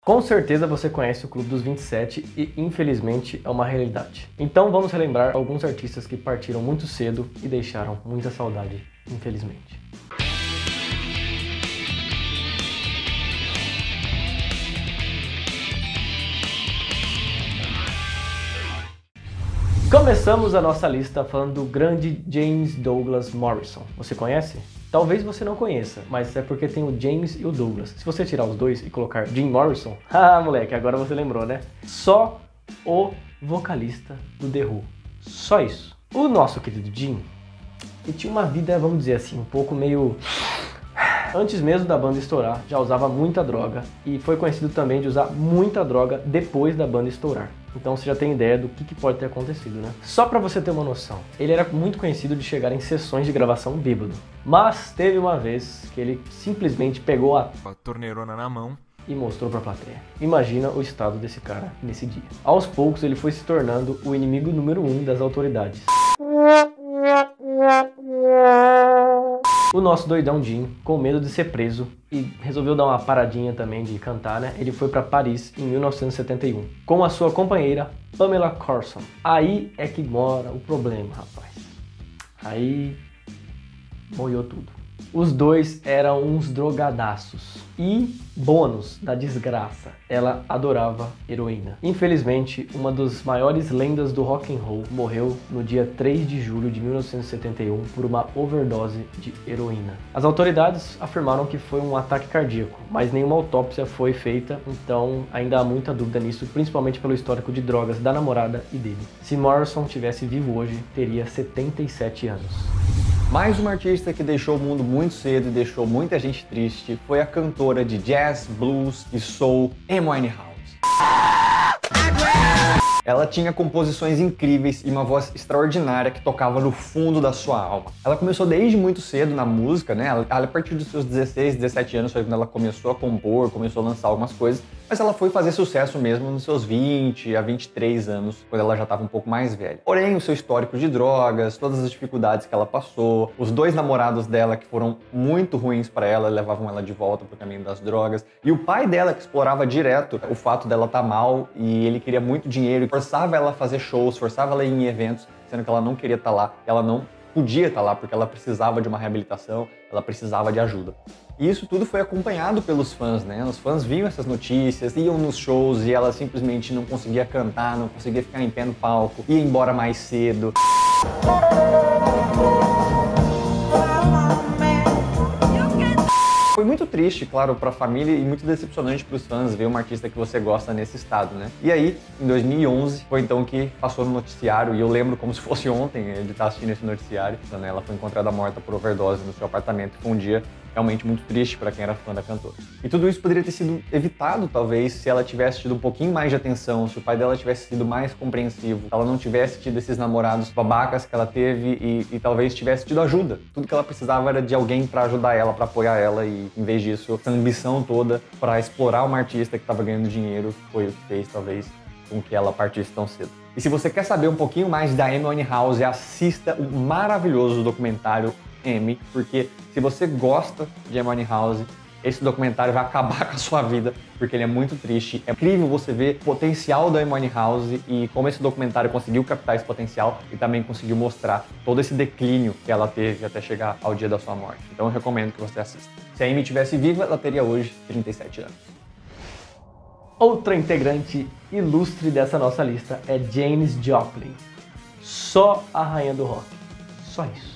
Com certeza você conhece o Clube dos 27 e, infelizmente, é uma realidade. Então vamos relembrar alguns artistas que partiram muito cedo e deixaram muita saudade, infelizmente. Começamos a nossa lista falando do grande James Douglas Morrison. Você conhece? Talvez você não conheça, mas é porque tem o James e o Douglas. Se você tirar os dois e colocar Jim Morrison, moleque, agora você lembrou, né? Só o vocalista do The Who. Só isso. O nosso querido Jim, ele tinha uma vida, vamos dizer assim, um pouco meio... Antes mesmo da banda estourar, já usava muita droga e foi conhecido também de usar muita droga depois da banda estourar. Então você já tem ideia do que pode ter acontecido, né? Só pra você ter uma noção, ele era muito conhecido de chegar em sessões de gravação bêbado. Mas teve uma vez que ele simplesmente pegou a torneirona na mão e mostrou pra plateia. Imagina o estado desse cara nesse dia. Aos poucos ele foi se tornando o inimigo número 1 das autoridades. O nosso doidão Jim, com medo de ser preso e resolveu dar uma paradinha também de cantar, né? Ele foi para Paris em 1971 com a sua companheira Pamela Corson. Aí é que mora o problema, rapaz. Aí molhou tudo. Os dois eram uns drogadaços. E bônus da desgraça, ela adorava heroína. Infelizmente, uma das maiores lendas do rock and roll morreu no dia 3 de julho de 1971 por uma overdose de heroína. As autoridades afirmaram que foi um ataque cardíaco, mas nenhuma autópsia foi feita, então ainda há muita dúvida nisso, principalmente pelo histórico de drogas da namorada e dele. Se Morrison tivesse vivo hoje, teria 77 anos. Mais uma artista que deixou o mundo muito cedo e deixou muita gente triste foi a cantora de jazz, blues e soul, Amy Winehouse. Ela tinha composições incríveis e uma voz extraordinária que tocava no fundo da sua alma. Ela começou desde muito cedo na música, né? Ela, a partir dos seus 16, 17 anos foi quando ela começou a compor, começou a lançar algumas coisas, mas ela foi fazer sucesso mesmo nos seus 20 a 23 anos, quando ela já estava um pouco mais velha. Porém, o seu histórico de drogas, todas as dificuldades que ela passou, os dois namorados dela que foram muito ruins para ela, levavam ela de volta pro caminho das drogas, e o pai dela que explorava direto o fato dela estar mal e ele queria muito dinheiro, forçava ela a fazer shows, forçava ela a ir em eventos, sendo que ela não queria estar lá, ela não podia estar lá porque ela precisava de uma reabilitação, ela precisava de ajuda. E isso tudo foi acompanhado pelos fãs, né? Os fãs viam essas notícias, iam nos shows e ela simplesmente não conseguia cantar, não conseguia ficar em pé no palco, ia embora mais cedo. Foi muito triste, claro, para a família e muito decepcionante para os fãs ver uma artista que você gosta nesse estado, né? E aí, em 2011, foi então que passou no noticiário, e eu lembro como se fosse ontem de estar assistindo esse noticiário, né? Ela foi encontrada morta por overdose no seu apartamento. Foi um dia realmente muito triste para quem era fã da cantora. E tudo isso poderia ter sido evitado, talvez, se ela tivesse tido um pouquinho mais de atenção, se o pai dela tivesse sido mais compreensivo, se ela não tivesse tido esses namorados babacas que ela teve e talvez tivesse tido ajuda. Tudo que ela precisava era de alguém para ajudar ela, para apoiar ela, e em vez disso, essa ambição toda para explorar uma artista que estava ganhando dinheiro foi o que fez, talvez, com que ela partisse tão cedo. E se você quer saber um pouquinho mais da Amy Winehouse, assista o maravilhoso documentário Amy, porque se você gosta de Amy Winehouse, esse documentário vai acabar com a sua vida, porque ele é muito triste. É incrível você ver o potencial da Amy Winehouse e como esse documentário conseguiu captar esse potencial e também conseguiu mostrar todo esse declínio que ela teve até chegar ao dia da sua morte. Então eu recomendo que você assista. Se a Amy estivesse viva, ela teria hoje 37 anos. Outra integrante ilustre dessa nossa lista é Janis Joplin. Só a rainha do rock. Só isso.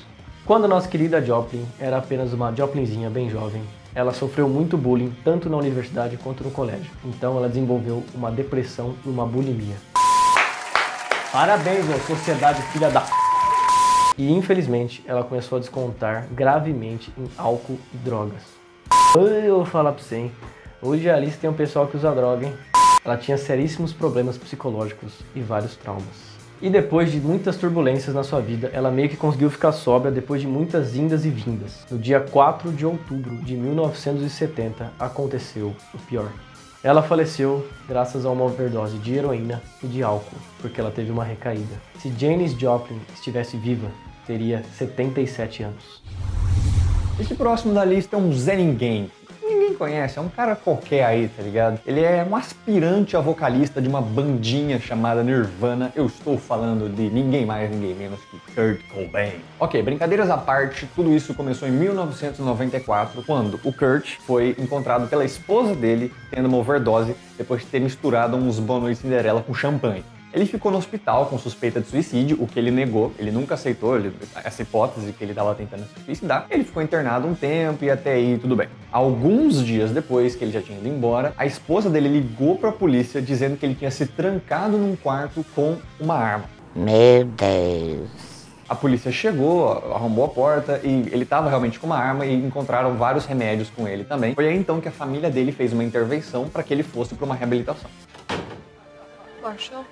Quando a nossa querida Joplin era apenas uma Joplinzinha bem jovem, ela sofreu muito bullying tanto na universidade quanto no colégio. Então ela desenvolveu uma depressão e uma bulimia. Parabéns, ô sociedade filha da... E infelizmente ela começou a descontar gravemente em álcool e drogas. Eu vou falar pra você, hein? Hoje a lista tem um pessoal que usa droga, hein? Ela tinha seríssimos problemas psicológicos e vários traumas. E depois de muitas turbulências na sua vida, ela meio que conseguiu ficar sóbria depois de muitas indas e vindas. No dia 4 de outubro de 1970, aconteceu o pior. Ela faleceu graças a uma overdose de heroína e de álcool, porque ela teve uma recaída. Se Janis Joplin estivesse viva, teria 77 anos. Esse próximo da lista é um Zé Ninguém. Ninguém conhece, é um cara qualquer aí, tá ligado? Ele é um aspirante a vocalista de uma bandinha chamada Nirvana. Eu estou falando de ninguém mais, ninguém menos que Kurt Cobain. Ok, brincadeiras à parte, tudo isso começou em 1994, quando o Kurt foi encontrado pela esposa dele tendo uma overdose depois de ter misturado uns Boa Noite Cinderela com champanhe. Ele ficou no hospital com suspeita de suicídio, o que ele negou, ele nunca aceitou essa hipótese que ele estava tentando se suicidar. Ele ficou internado um tempo e até aí tudo bem. Alguns dias depois que ele já tinha ido embora, a esposa dele ligou para a polícia dizendo que ele tinha se trancado num quarto com uma arma. Meu Deus. A polícia chegou, arrombou a porta e ele estava realmente com uma arma e encontraram vários remédios com ele também. Foi aí então que a família dele fez uma intervenção para que ele fosse para uma reabilitação. Marshall,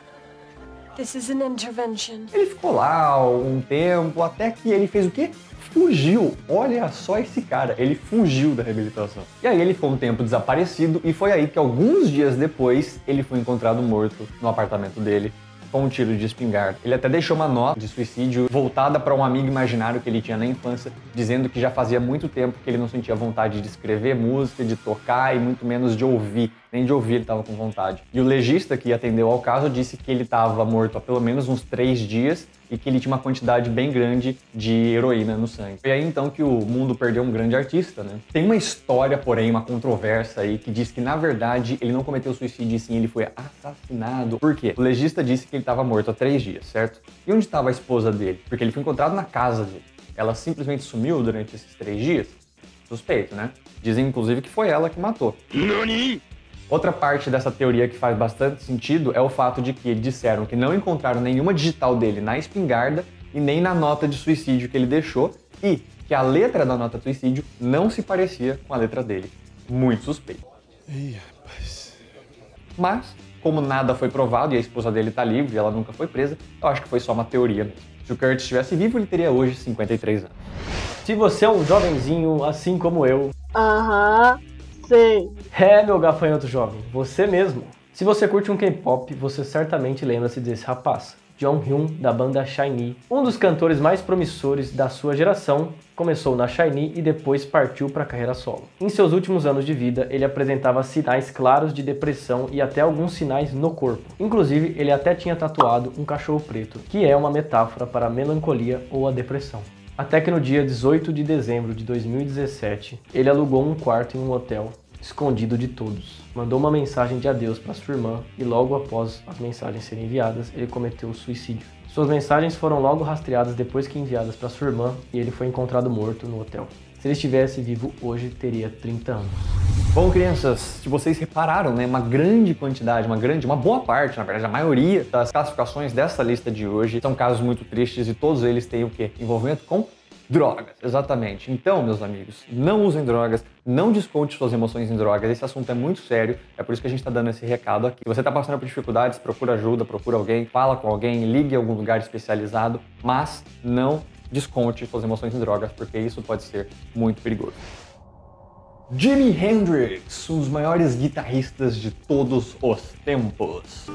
this is an intervention. Ele ficou lá um tempo, até que ele fez o quê? Fugiu. Olha só esse cara, ele fugiu da reabilitação. E aí ele ficou um tempo desaparecido e foi aí que alguns dias depois ele foi encontrado morto no apartamento dele com um tiro de espingarda. Ele até deixou uma nota de suicídio voltada para um amigo imaginário que ele tinha na infância, dizendo que já fazia muito tempo que ele não sentia vontade de escrever música, de tocar e muito menos de ouvir. Nem de ouvir ele estava com vontade. E o legista que atendeu ao caso disse que ele estava morto há pelo menos uns 3 dias e que ele tinha uma quantidade bem grande de heroína no sangue. Foi aí então que o mundo perdeu um grande artista, né? Tem uma história, porém, uma controvérsia aí que diz que, na verdade, ele não cometeu suicídio e sim ele foi assassinado. Por quê? O legista disse que ele estava morto há 3 dias, certo? E onde estava a esposa dele? Porque ele foi encontrado na casa dele. Ela simplesmente sumiu durante esses 3 dias? Suspeito, né? Dizem, inclusive, que foi ela que matou. NANI? Outra parte dessa teoria que faz bastante sentido é o fato de que disseram que não encontraram nenhuma digital dele na espingarda e nem na nota de suicídio que ele deixou e que a letra da nota de suicídio não se parecia com a letra dele. Muito suspeito. Ih, rapaz. Mas, como nada foi provado e a esposa dele tá livre e ela nunca foi presa, eu acho que foi só uma teoria mesmo. Se o Kurt estivesse vivo, ele teria hoje 53 anos. Se você é um jovenzinho assim como eu... Sei. É, meu gafanhoto jovem, você mesmo. Se você curte um K-pop, você certamente lembra-se desse rapaz, Jonghyun, da banda SHINee. Um dos cantores mais promissores da sua geração, começou na SHINee e depois partiu para a carreira solo. Em seus últimos anos de vida, ele apresentava sinais claros de depressão e até alguns sinais no corpo. Inclusive, ele até tinha tatuado um cachorro preto, que é uma metáfora para a melancolia ou a depressão. Até que no dia 18 de dezembro de 2017, ele alugou um quarto em um hotel, escondido de todos. Mandou uma mensagem de adeus para sua irmã e logo após as mensagens serem enviadas, ele cometeu o suicídio. Suas mensagens foram logo rastreadas depois que enviadas para sua irmã e ele foi encontrado morto no hotel. Se ele estivesse vivo hoje, teria 30 anos. Bom, crianças, se vocês repararam, né, uma grande quantidade, uma boa parte, na verdade, a maioria das classificações dessa lista de hoje são casos muito tristes e todos eles têm o quê? Envolvimento com drogas, exatamente. Então, meus amigos, não usem drogas, não desconte suas emoções em drogas, esse assunto é muito sério, é por isso que a gente está dando esse recado aqui. Se você está passando por dificuldades, procura ajuda, procura alguém, fala com alguém, ligue a algum lugar especializado, mas não desconte suas emoções em drogas, porque isso pode ser muito perigoso. Jimi Hendrix, um dos maiores guitarristas de todos os tempos.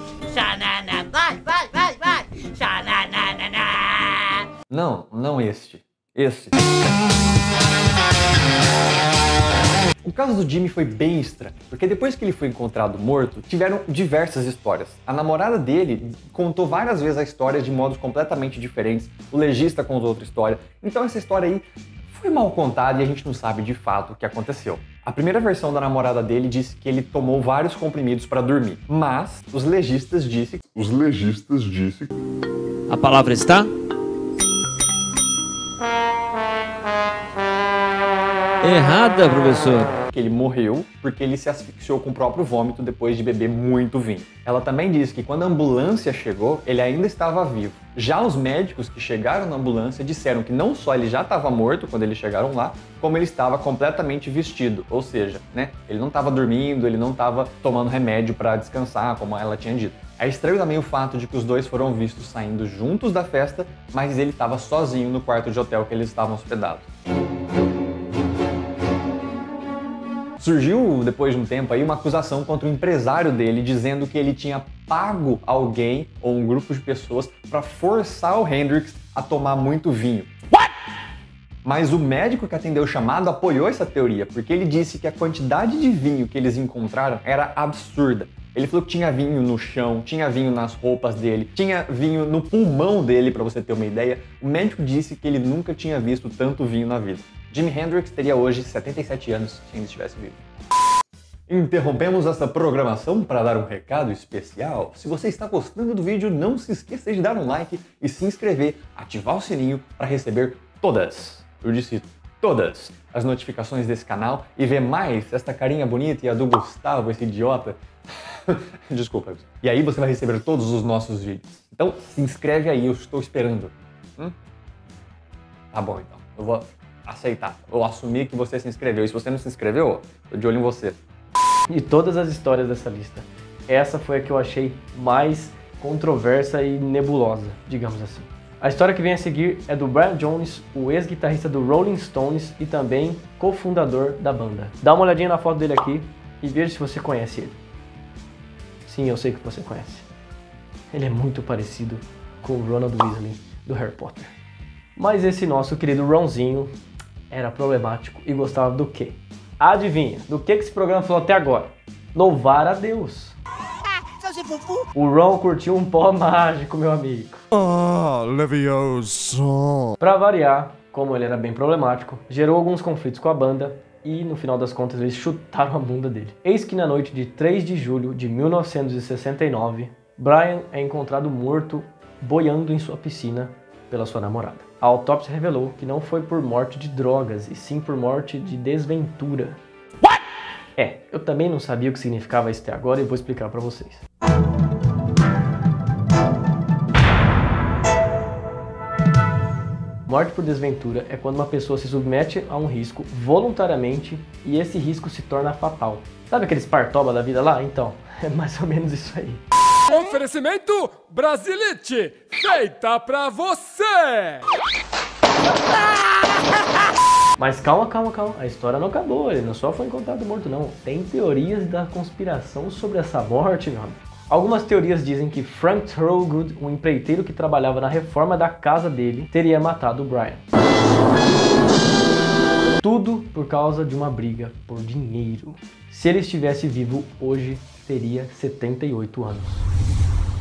Não este. Esse. O caso do Jimi foi bem estranho, porque depois que ele foi encontrado morto, tiveram diversas histórias. A namorada dele contou várias vezes a história de modos completamente diferentes, o legista contou outra história, então essa história aí foi mal contada e a gente não sabe de fato o que aconteceu. A primeira versão da namorada dele disse que ele tomou vários comprimidos para dormir, mas os legistas dizem... A palavra está... errada, professor. Que ele morreu porque ele se asfixiou com o próprio vômito depois de beber muito vinho. Ela também disse que quando a ambulância chegou, ele ainda estava vivo. Já os médicos que chegaram na ambulância disseram que não só ele já estava morto quando eles chegaram lá, como ele estava completamente vestido. Ou seja, né, ele não estava dormindo, ele não estava tomando remédio para descansar, como ela tinha dito. É estranho também o fato de que os dois foram vistos saindo juntos da festa, mas ele estava sozinho no quarto de hotel que eles estavam hospedados. Surgiu, depois de um tempo aí, uma acusação contra o empresário dele, dizendo que ele tinha pago alguém ou um grupo de pessoas para forçar o Hendrix a tomar muito vinho. What? Mas o médico que atendeu o chamado apoiou essa teoria, porque ele disse que a quantidade de vinho que eles encontraram era absurda. Ele falou que tinha vinho no chão, tinha vinho nas roupas dele, tinha vinho no pulmão dele, para você ter uma ideia. O médico disse que ele nunca tinha visto tanto vinho na vida. Jimi Hendrix teria hoje 77 anos se ainda estivesse vivo. Interrompemos essa programação para dar um recado especial. Se você está gostando do vídeo, não se esqueça de dar um like e se inscrever, ativar o sininho para receber todas, eu disse todas, as notificações desse canal e ver mais esta carinha bonita e a do Gustavo, esse idiota. Desculpa. E aí você vai receber todos os nossos vídeos. Então se inscreve aí, eu estou esperando. Tá bom então, eu vou aceitar. Vou assumir que você se inscreveu. E se você não se inscreveu, tô de olho em você. De todas as histórias dessa lista, essa foi a que eu achei mais controversa e nebulosa, digamos assim. A história que vem a seguir é do Brian Jones, o ex-guitarrista do Rolling Stones e também cofundador da banda. Dá uma olhadinha na foto dele aqui e veja se você conhece ele. Sim, eu sei que você conhece. Ele é muito parecido com o Ronald Weasley do Harry Potter. Mas esse nosso querido Ronzinho era problemático e gostava do quê? Adivinha, do que esse programa falou até agora? Louvar a Deus. O Ron curtiu um pó mágico, meu amigo. Levioso. Pra variar, como ele era bem problemático, gerou alguns conflitos com a banda e, no final das contas, eles chutaram a bunda dele. Eis que na noite de 3 de julho de 1969, Brian é encontrado morto boiando em sua piscina pela sua namorada. A autópsia revelou que não foi por morte de drogas, e sim por morte de desventura. What? Eu também não sabia o que significava isso até agora e vou explicar pra vocês. Morte por desventura é quando uma pessoa se submete a um risco voluntariamente e esse risco se torna fatal. Sabe aqueles partoba da vida lá? Então, é mais ou menos isso aí. Oferecimento Brasilite, feita pra você! Mas calma, a história não acabou, ele não só foi encontrado morto não. Tem teorias da conspiração sobre essa morte, meu amigo. Algumas teorias dizem que Frank Thorogood, um empreiteiro que trabalhava na reforma da casa dele, teria matado o Brian. Tudo por causa de uma briga por dinheiro. Se ele estivesse vivo hoje, teria 78 anos.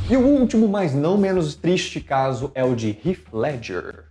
E o último, mas não menos triste caso é o de Heath Ledger.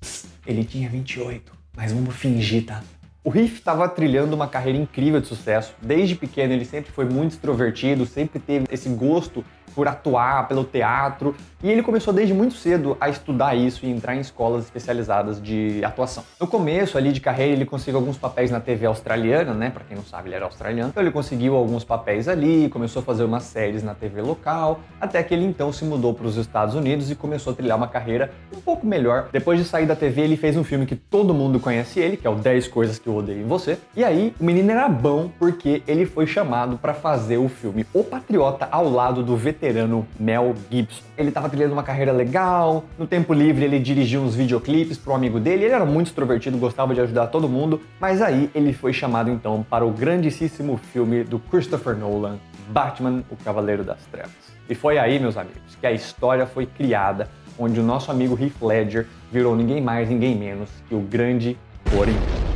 Ele tinha 28, mas vamos fingir, tá? O Heath estava trilhando uma carreira incrível de sucesso. Desde pequeno ele sempre foi muito extrovertido, sempre teve esse gosto por atuar, pelo teatro. E ele começou desde muito cedo a estudar isso e entrar em escolas especializadas de atuação. No começo ali de carreira ele conseguiu alguns papéis na TV australiana, né? Pra quem não sabe, ele era australiano. Então ele conseguiu alguns papéis ali, começou a fazer umas séries na TV local, até que ele então se mudou para os Estados Unidos e começou a trilhar uma carreira um pouco melhor. Depois de sair da TV, ele fez um filme que todo mundo conhece ele, que é o 10 Coisas que Eu Odeio em Você. E aí, o menino era bom porque ele foi chamado para fazer o filme O Patriota ao lado do veterano Mel Gibson. Ele estava trilhando uma carreira legal, no tempo livre ele dirigia uns videoclipes para um amigo dele, ele era muito extrovertido, gostava de ajudar todo mundo, mas aí ele foi chamado então para o grandíssimo filme do Christopher Nolan, Batman, o Cavaleiro das Trevas. E foi aí, meus amigos, que a história foi criada, onde o nosso amigo Heath Ledger virou ninguém mais, ninguém menos que o grande Coringa.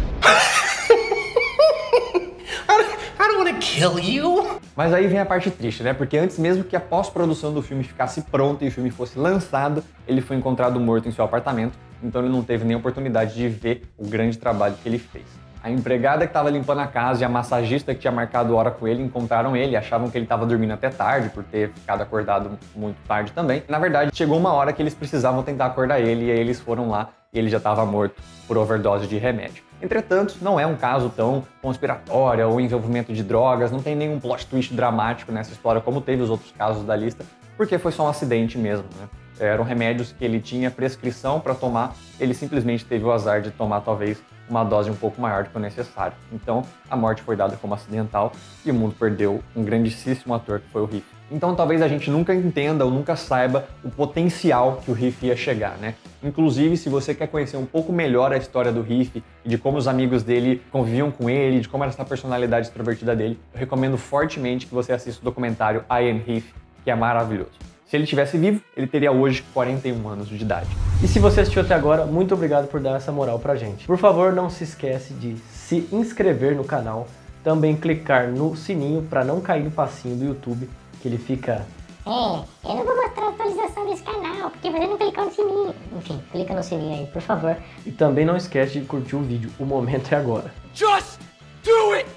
Kill you? Mas aí vem a parte triste, né? Porque antes mesmo que a pós-produção do filme ficasse pronta e o filme fosse lançado, ele foi encontrado morto em seu apartamento, então ele não teve nem oportunidade de ver o grande trabalho que ele fez. A empregada que estava limpando a casa e a massagista que tinha marcado hora com ele encontraram ele, achavam que ele estava dormindo até tarde, por ter ficado acordado muito tarde também. Na verdade, chegou uma hora que eles precisavam tentar acordar ele, e aí eles foram lá e ele já estava morto por overdose de remédio. Entretanto, não é um caso tão conspiratório ou envolvimento de drogas, não tem nenhum plot twist dramático nessa história como teve os outros casos da lista, porque foi só um acidente mesmo, né? Eram remédios que ele tinha prescrição para tomar, ele simplesmente teve o azar de tomar talvez uma dose um pouco maior do que o necessário. Então, a morte foi dada como acidental e o mundo perdeu um grandíssimo ator que foi o Heath. Então, talvez a gente nunca entenda ou nunca saiba o potencial que o Heath ia chegar, né? Inclusive, se você quer conhecer um pouco melhor a história do Heath e de como os amigos dele conviviam com ele, de como era essa personalidade extrovertida dele, eu recomendo fortemente que você assista o documentário I Am Heath, que é maravilhoso. Se ele estivesse vivo, ele teria hoje 41 anos de idade. E se você assistiu até agora, muito obrigado por dar essa moral pra gente. Por favor, não se esquece de se inscrever no canal, também clicar no sininho para não cair no passinho do YouTube, que ele fica... eu não vou mostrar a atualização desse canal, porque você não clicou no sininho. Enfim, clica no sininho aí, por favor. E também não esquece de curtir o vídeo, o momento é agora. Just do it!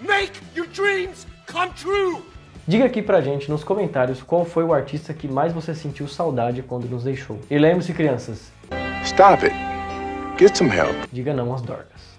Make your dreams come true! Diga aqui pra gente nos comentários qual foi o artista que mais você sentiu saudade quando nos deixou. E lembre-se, crianças, Stop it. Get some help. diga não às dorgas.